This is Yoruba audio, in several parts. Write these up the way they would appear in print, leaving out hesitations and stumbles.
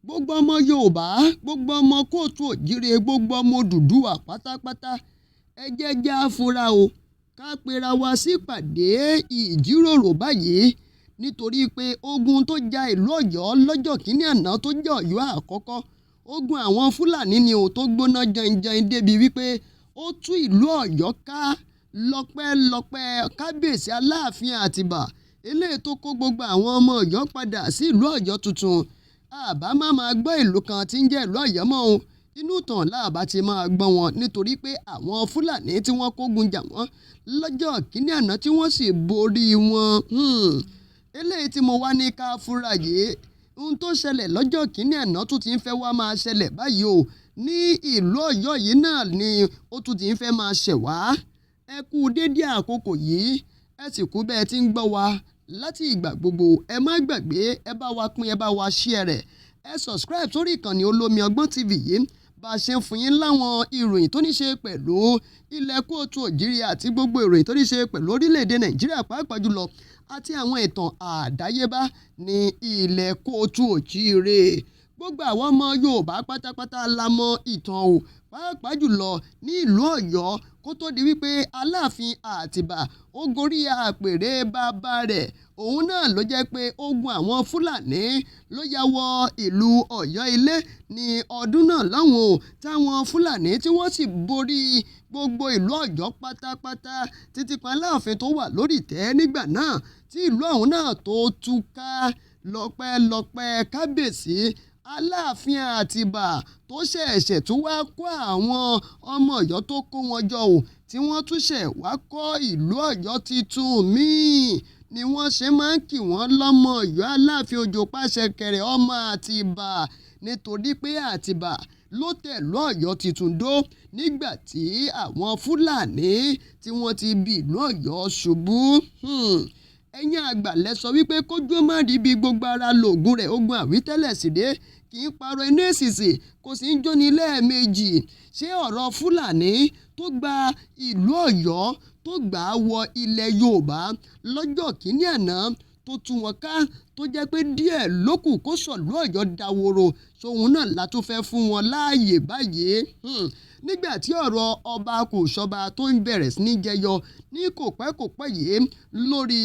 gbogbo ọmọ Yorùbá, gbogbo ọmọ kóòtù òjíire, gbogbo ọmọ Odùduwà pátápátá ẹ jẹ́ jẹ́ á fura o ká pera wa sípàdé ìjíròrò báyìí nítorí pé ogun tó ja ìlú Ọ̀yọ́ lọ́jọ́ kìíní àná tó jẹ́ Ọ̀yọ́ àkọ́kọ́ ogun àwọn Fúlàní ni ò tó gbóná janjan débi wípé ó tú ìlú Ọ̀yọ́ ká lọ́pẹ́lọpẹ́ kábíyèsí Aláàfin Àtìbà eléyìí tó kó gbogbo àwọn ọmọ Ọ̀yọ́ padà sí ìlú Ọ̀yọ́ tuntun àbá máa gbọ́ ìlú kan tí ń jẹ́ ìlú Ọ̀yọ́ mọ́ o inú ìtàn láàbá ti máa gbọ́ wọn nítorí pé àwọn Fúlàní tí wọ́n kógun jà wọ́n lọ́jọ́ kìíní àná tí wọ́n sì borí wọn eléyìí tí mo wá ní ká fura yìí ohun tó ṣẹlẹ̀ lọ́jọ́ kìíní àná tún ti ń fẹ́ wá máa ṣẹlẹ̀ báyìí o ní ìlú Ọ̀yọ́ yìí náà ni ó tún ti ń fẹ́ máa ṣẹ̀ wá ẹ kú dédé àkókò yìí ẹ sì kú bẹ́ẹ̀ tí ń gbọ́ wa láti ìgbà gbogbo ẹ má gbàgbé ẹ bá wa pín ẹ bá wa share rẹ̀ ẹ subscribe sórí ìkànnì Olómi Ọgbọ́n TV yìí bá a ṣe ń fún yín láwọn ìròyìn tó ní ṣe pẹ̀lú ilẹ̀ kóòtù òjíire àti gbogbo ìròyìn tó ní ṣe pẹ̀lú orílẹ̀-èdè Nàìjíríà pàápàá jùlọ àti àwọn ìtàn àdáyébá ní ilẹ̀ kóòtù òjíire gbogbo àwọn ọmọ Yorùbá pátápátá la mọ ìtàn o pàápàá jùlọ ní ìlú Ọ̀yọ́ kó tó di wípé Aláàfin Àtìbà ó gorí àpèrè bàbá rẹ̀ òun náà ló jẹ́ pé ogun àwọn Fúlàní ló ya wọ ìlú Ọ̀yọ́ ilé ní ọdún náà lọ́hùn o táwọn Fúlàní tí wọ́n sì borí gbogbo ìlú Ọ̀yọ́ pátápátá títí kan Aláàfin tó wà lórí ìtẹ́ nígbà náà tí ìlú ọ̀hún náà tó túká lọ́pẹ́lọpẹ́ kábíyèsí Aláàfin Àtìbà tó ṣẹ̀ṣẹ̀ tún wá kó àwọn ọmọ Ọ̀yọ́ tó kó wọn jọ o tí wọ́n tún ṣẹ̀ wá kọ́ ìlú Ọ̀yọ́ titun míì ni wọ́n ṣe máa ń kì wọ́n lọ́mọ Ọ̀yọ́ Aláàfin Òjò Pàṣẹkẹrẹ ọmọ Àtìbà nítorí pé Àtìbà ló tẹ̀lú Ọ̀yọ́ titun dó nígbà tí àwọn Fúlàní tí wọ́n ti bí ìlú Ọ̀yọ́ ṣubú ẹ̀yin àgbà lẹ sọ wípé kójú má rí bí gbogbo ara lògùn rẹ̀ ogun àwítẹ́lẹ̀ síde kì í parọ́ iná èsìsì kò sì ń jóni lẹ́ẹ̀mejì ṣé ọ̀rọ̀ Fúlàní tó gba ìlú Ọ̀yọ́ tó gbà á wọ ilẹ̀ Yorùbá lọ́jọ́ kìíní àná tó tú wọn ká tó jẹ́ pé díẹ̀ lókù kó sọ̀lú Ọ̀yọ́ dáworo sóhun náà la tún fẹ́ fún wọn láàyè báyìí nígbà tí ọ̀rọ̀ ọba kò ṣọba tó ń bẹ̀rẹ̀ sí ní jẹyọ ní kò pẹ́ yìí lórí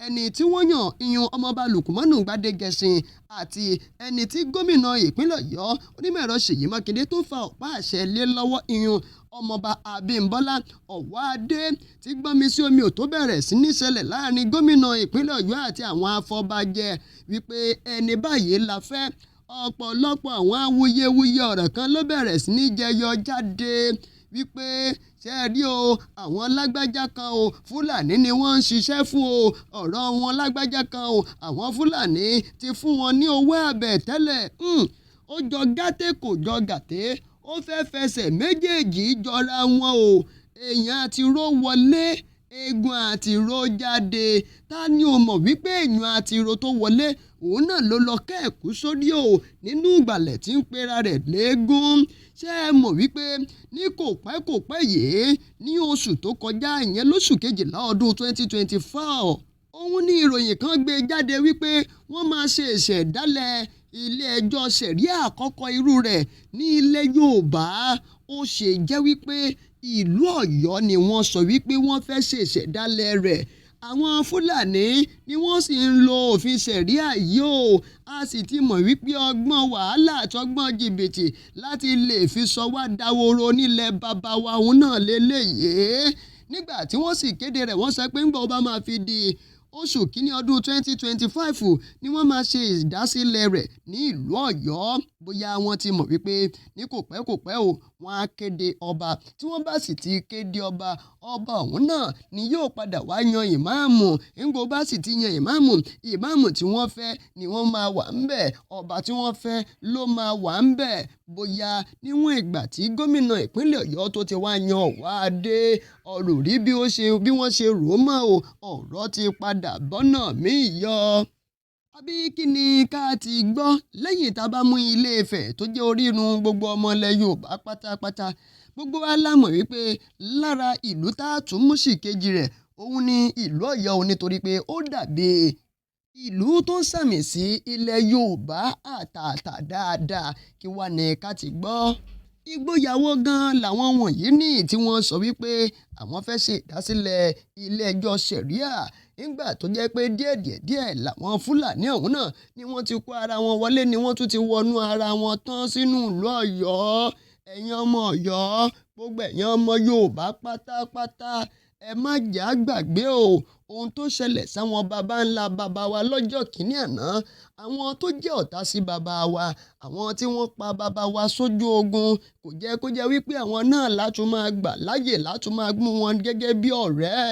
ẹni tí wọ́n yàn iyun ọmọọba Lùkùmánù Gbádégẹṣin àti ẹni tí gómìnà ìpínlẹ̀ Ọ̀yọ́ onímọ̀-ẹ̀rọ Ṣèyí Mákindé tó fa ọ̀pá àṣẹ lé lọ́wọ́ iyun ọmọọba Abímbọ́lá Ọ̀wádé tí gbọ́nmi sí omi ò tó bẹ̀rẹ̀ sí ní ṣẹlẹ̀ láàrin gómìnà ìpínlẹ̀ Ọ̀yọ́ àti àwọn afọbajẹ wípé ẹni báyìí la fẹ́ ọ̀pọ̀lọpọ̀ àwọn awuyewuye ọ̀rọ̀ kan ló bẹ̀rẹ̀ sí ní jẹyọ jáde wípé ṣe rí o àwọn lágbájá kan o Fúlàní ni wọ́n ń ṣiṣẹ́ fún o ọ̀rọ̀ wọn lágbájá kan o àwọn Fúlàní ti fún wọn ní owó àbẹ̀tẹ́lẹ̀ ó jọ gàtẹ́ kò jọ gàtẹ́ ó fẹ́ fẹsẹ̀ méjèèjì jọra wọn o èèyàn àti ró wọlé eegun àti ro jáde ta ni o mọ̀ wípé èèyàn àti ro tó wọlé òun náà ló lọ kẹ́ẹ̀kú sórí o nínú ìgbàlẹ̀ tí ń pera rẹ̀ léegun ṣé ẹ mọ̀ wípé ní kò pẹ́ yìí ní oṣù tó kọjá ìyẹn lóṣù kejìlá ọdún 2024 òun ní ìròyìn kan gbé jáde wípé wọ́n máa ṣe ìṣẹ̀dálẹ̀ ilé ẹjọ́ ṣẹ̀ríà àkọ́kọ́ irú rẹ̀ ní ilẹ̀ Yorùbá ó ṣe jẹ́ wípé ìlú Ọ̀yọ́ ni wọ́n sọ wípé wọ́n fẹ́ ṣe ìṣẹ̀dálẹ̀ rẹ̀ àwọn Fúlàní ni wọ́n sì ń lo òfin ṣẹ̀ríà yìí o a sì ti mọ̀ wípé ọgbọ́n wàhálà àtọgbọ́n jìbìtì láti lè fi sọ wá dáworo nílẹ̀ bàbá wa òun náà lélẹ́yìí nígbà tí wọ́n sì kéde rẹ̀ wọ́n sọ pé ńgbà ó bá máa fi di oṣù kínní ọdún 2025 ni wọ́n máa ṣe ìdásílẹ̀ rẹ̀ ní ìlú Ọ̀yọ́ bóyá wọ́n ti mọ̀ wípé ní kò pẹ́ o wọ́n á kéde ọba tí wọ́n bá sì ti kéde ọba ọ̀hún náà ni yóò padà wá yan ìmáàmù ńgbò bá sì ti yan ìmáàmù tí wọ́n fẹ́ ni wọ́n máa wà ńbẹ̀ ọba tí wọ́n fẹ́ ló máa wà ńbẹ̀ bóyá níwọ̀n ìgbà tí gómìnà ìpínlẹ̀ Ọ̀yọ́ tó ti wá yan Ọ̀wádé ọ̀rọ̀ rí bí wọ́n ṣe rò ó mọ́ o ọ̀rọ̀ ti padà bọ́nà míì yọ. àbí kí ni ká ti gbọ́ lẹ́yìn tá a bá mú Ilé Ifẹ̀ tó jẹ́ orírun gbogbo ọmọ ilẹ̀ Yorùbá pátápátá gbogbo wa la mọ̀ wípé lára ìlú tá a tún mú sí kejì rẹ̀ òun ni ìlú Ọ̀yọ́ nítorí pé ó dàbí ìlú tó ń sàmì sí ilẹ̀ Yorùbá àtàtà dáadáa kí wá ní ká ti gbọ́. Ìgboyàwó gan làwọn wọ̀nyí ní tí wọ́n sọ wípé àwọn fẹ́ ṣe ìdásílẹ̀ ilé-ẹjọ́ ṣẹ̀ríà nígbà tó jẹ́ pé díẹ̀ làwọn Fúlàní ọ̀hún náà ni wọ́n ti kó ara wọn wọlé ni wọ́n tún ti wọnú ara wọn tán sínú ìlú Ọ̀yọ́. Ẹ̀yin ọmọ Ọ̀yọ́, gbogbo ẹ̀yin ọmọ Yorùbá pátápátá, ẹ má jà gbàgbé ohun tó ṣẹlẹ̀ sáwọn baba ńlá baba wa lọ́jọ́ kìíní àná. Àwọn tó jẹ́ ọ̀tá sí baba wa, àwọn tí wọ́n pa baba wa sójú ogun, kò jẹ́ kó jẹ́ wípé àwọn náà látún máa gbà láyè látún máa mú wọn gẹ́gẹ́ bí ọ̀rẹ́.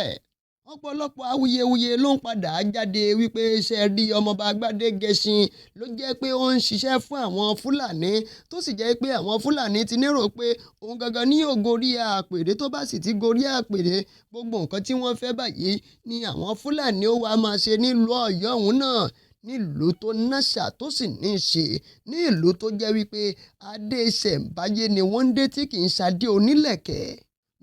Ọ̀pọ̀lọpọ̀ awuyewuye ló ń padà jáde wípé ṣe rí ọmọọba Gbádégẹṣin ló jẹ́ pé ó ń ṣiṣẹ́ fún àwọn Fúlàní tó sì jẹ́ pé àwọn Fúlàní ti nírò pé òun gangan ní yóò gorí àpèrè tó bá sì ti gorí àpèrè gbogbo nǹkan tí wọ́n fẹ́ báyìí ni àwọn Fúlàní ó wá máa ṣe nílùú Ọ̀yọ́ ọ̀hún náà, nílùú tó náṣà tó sì ní í ṣe, ní ìlú tó jẹ́ wípé adé ìṣẹ̀ǹbáyé ni wọ́n ń dé tí kì í ṣadé onílẹ̀kẹ̀.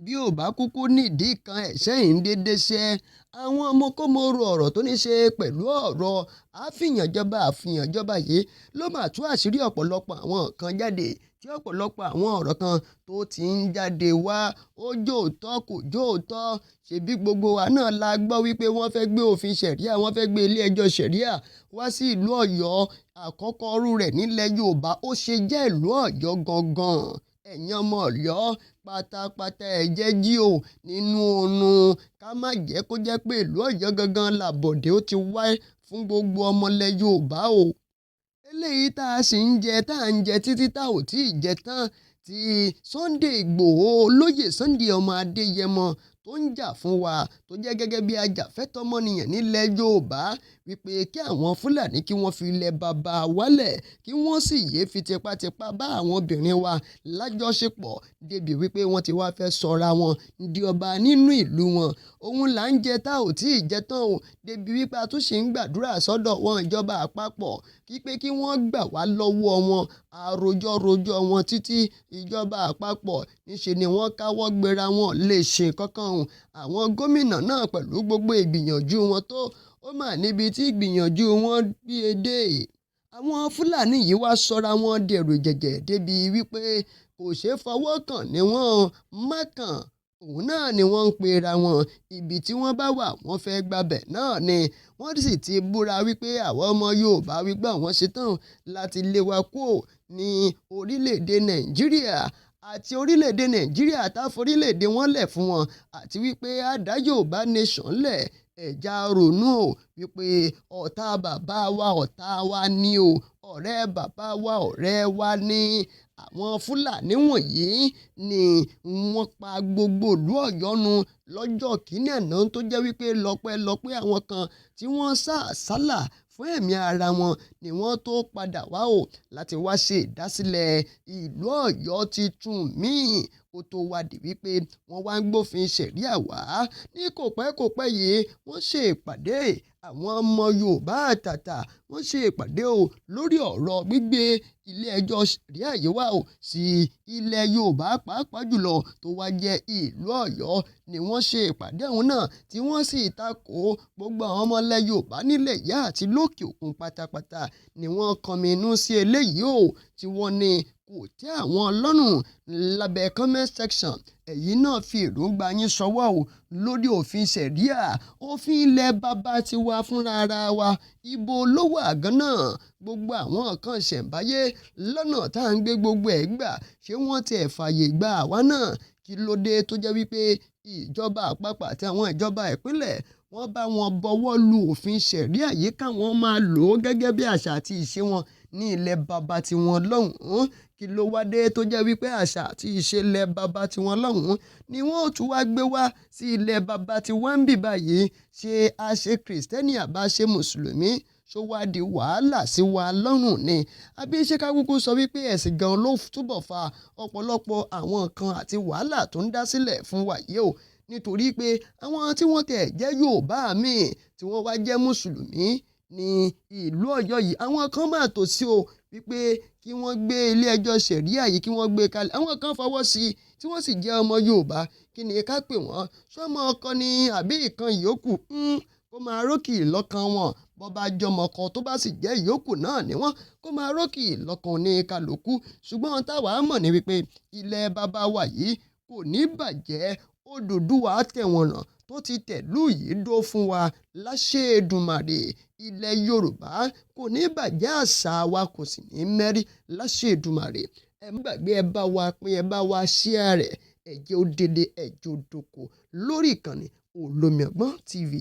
Bí ò bá kúkú nídìí kan ẹ̀ṣẹ́ yìí ń dédé ṣẹ́ àwọn ọmọkómọrò ọ̀rọ̀ tó ní ṣe pẹ̀lú ọ̀rọ̀ àfihànjọba yìí ló máa tú àṣírí ọ̀pọ̀lọpọ̀ àwọn nǹkan jáde tí ọ̀pọ̀lọpọ̀ àwọn ọ̀rọ̀ kan tó ti ń jáde wá ó jóòtọ́ kò jóòtọ́. Ṣebí gbogbo wa náà la gbọ́ wípé wọ́n fẹ́ gbé òfin ṣẹ̀ríà, wọ́n fẹ́ gbé ilé ẹjọ́ ṣẹ̀ríà wá sí ìlú Ọ̀yọ́, àkọ́kọ́ rú rẹ̀ nílẹ̀ Yorùbá ó ṣe jẹ́ ìlú Ọ̀yọ́ gangan. Ẹ̀yin ọmọ Ọ̀yọ́ pátápátá ẹ jẹ́ jí nínú oorun ká má jẹ́ kó jẹ́ pé ìlú Ọ̀yọ́ gangan làbọ̀dé ó ti wá fún gbogbo ọmọlẹ̀ Yorùbá eléyìí tá a sì ń jẹ tá à ń jẹ títí tá ò tí ì jẹ tán tí Sunday Ìgbòho olóyè Sunday ọmọ Adéyẹmọ tó ń jà fún wa tó jẹ́ gẹ́gẹ́ bí ajàfẹ́tọ̀ọ́ ọmọnìyàn nílẹ̀ Yorùbá wípé kí àwọn Fúlàní kí wọ́n fi ilẹ̀ bàbá wálẹ̀ kí wọ́n sì yéé fi tipátipá bá àwọn obìnrin wa lájọṣepọ̀ débi wípé wọ́n ti wá fẹ́ sọra wọn di ọba nínú ìlú wọn. Òun là ń jẹ tá ò tí ì jẹ tán débi wípé a tún ṣì ń gbàdúrà sọ́dọ̀ wọn ìjọba àpapọ̀ pé kí wọ́n gbà wá lọ́wọ́ wọn àròjọ wọn títí ìjọba àpapọ̀ níṣẹ́ ni wọ́n káwọ́ gbéra wọn lè ṣe kankan àwọn gómìnà náà pẹ̀lú gbogbo ìgbìyànjú wọn tó ó mà níbi tí ìgbìyànjú wọn bí edé. Àwọn Fúlàní yìí wá sọra wọn dèrò jẹ̀jẹ̀ débi wípé kò ṣeé fọwọ́ kàn ní wọ́n má kàn òun náà ni wọ́n ń pera wọn ibi tí wọ́n bá wà wọ́n fẹ́ gbabẹ̀ náà ni wọ́n sì ti búra wípé àwọn ọmọ Yorùbá wípé àwọn ṣetán láti lé wa kúrò ní orílẹ̀-èdè Nàìjíríà àti orílẹ̀-èdè Nàìjíríà tá forílẹ̀-èdè wọn lẹ̀ fún wọn àti wípé àdá Yorùbá nation lẹ̀ ẹ̀já ronú wípé ọ̀tá bàbá wa ọ̀tá wa ni ọ̀rẹ́ bàbá wa ọ̀rẹ́ wa ni. Àwọn Fúlàní wọ̀nyí ni wọ́n pa gbogbo ìlú Ọ̀yọ́ nu lọ́jọ́ kìíní àná tó jẹ́ wípé lọ́pẹ́lọpẹ́ àwọn kan tí wọ́n sá àsálà fún ẹ̀mí ara wọn ni wọ́n tó padà wá láti wá ṣe ìdásílẹ̀ ìlú Ọ̀yọ́ titun míì ó tó wá di wípé wọ́n wá ń gbófin ṣẹ̀ríà wá ní kòpẹ́kòpẹ́ yìí wọ́n ṣe ìpàdé àwọn ọmọ Yorùbá àtàtà wọ́n ṣe ìpàdé lórí ọ̀rọ̀ gbígbé ilé ẹjọ́ ṣẹ̀ríà yìí wá sí ilẹ̀ Yorùbá pàápàá jùlọ tó wá jẹ́ ìlú Ọ̀yọ́ ni wọ́n ṣe ìpàdé ọ̀hún náà tí wọ́n sì takò gbogbo àwọn ọmọ ilẹ̀ Yorùbá nílẹ̀ yá àti lókè òkun pátápátá ni wọ́n kọminú sí eléyìí tí wọ́n ní kò tẹ́ àwọn lọ́rùn. Lábẹ́ comment section ẹ̀yin náà fi èròǹgbà yín ṣọwọ́ lórí òfin ṣẹ̀ríà òfin ilẹ̀ bàbá tiwa fúnra ara wa ibo ló wà gan-an gbogbo àwọn nǹkan ṣẹ̀ǹbáyé lọ́nà tá à ń gbé gbogbo ẹ̀ gbà ṣé wọ́n tiẹ̀ fààyè gba àwa náà kí ló dé tó jẹ́ wípé ìjọba àpapọ̀ àti àwọn ìjọba ìpínlẹ̀ wọ́n bá wọn bọwọ́ lu òfin ṣẹ̀ríà yìí káwọn máa lò ó gẹ́gẹ́ bí àṣà àti ìṣe wọn ní ilẹ̀ bàbá tiwọn lọ́hùn-ún kí ló wá dé tó jẹ́ wípé àṣà àti ìṣe ilẹ̀ bàbá tiwọn lọ́hùn-ún ni wọ́n ò tún wá gbé wá sí ilẹ̀ bàbá tiwọn ń bì báyìí ṣé a ṣe kìrìsìtẹ́nì àbá ṣe mùsùlùmí ṣó wá di wàhálà sí wa lọ́rùn ni àbí ṣé ká kúkú sọ wípé ẹ̀sìn gan ló túbọ̀ fa ọ̀pọ̀lọpọ̀ àwọn nǹkan àti wàhálà tó ń dá sílẹ̀ fún wa yìí nítorí pé àwọn tí wọ́n tẹ̀ jẹ́ Yorùbá míì tí wọ́n wá jẹ́ mùsùlùmí ní ìlú Ọ̀yọ́ yìí àwọn kan máa tò sí wípé kí wọ́n gbé ilé ẹjọ́ ṣẹ̀ríà yìí kí wọ́n gbé kalẹ̀ àwọn kan fọwọ́ sí tí wọ́n sì jẹ́ ọmọ Yorùbá kí ni ká pè wọ́n sọ́mọ ọkọ ni àbí ìkan ìyókù kó máa rókì lọ́kàn wọn bó bá jọmọ kan tó bá sì jẹ́ ìyókù náà ni wọ́n kó máa rókì lọ́kàn ní kálukú ṣùgbọ́n táwa mọ̀ ní wípé ilẹ̀ bàbá wa yìí kò ní bàjẹ́ Odùduwà tẹ̀wọ̀n ràn tó ti tẹ̀lú yìí dó fún wa láṣẹ Èdùmàrè ilẹ̀ Yorùbá kò ní bàjẹ́ àṣà wa kò sì ní mẹ́rí láṣẹ Èdùmàrè ẹ má gbàgbé ẹ bá wa pín ẹ bá wa share rẹ̀ ẹ jẹ́ ó délé ẹ jẹ́ ó dóko lórí ìkànnì Olómi Ọgbọ́n TV.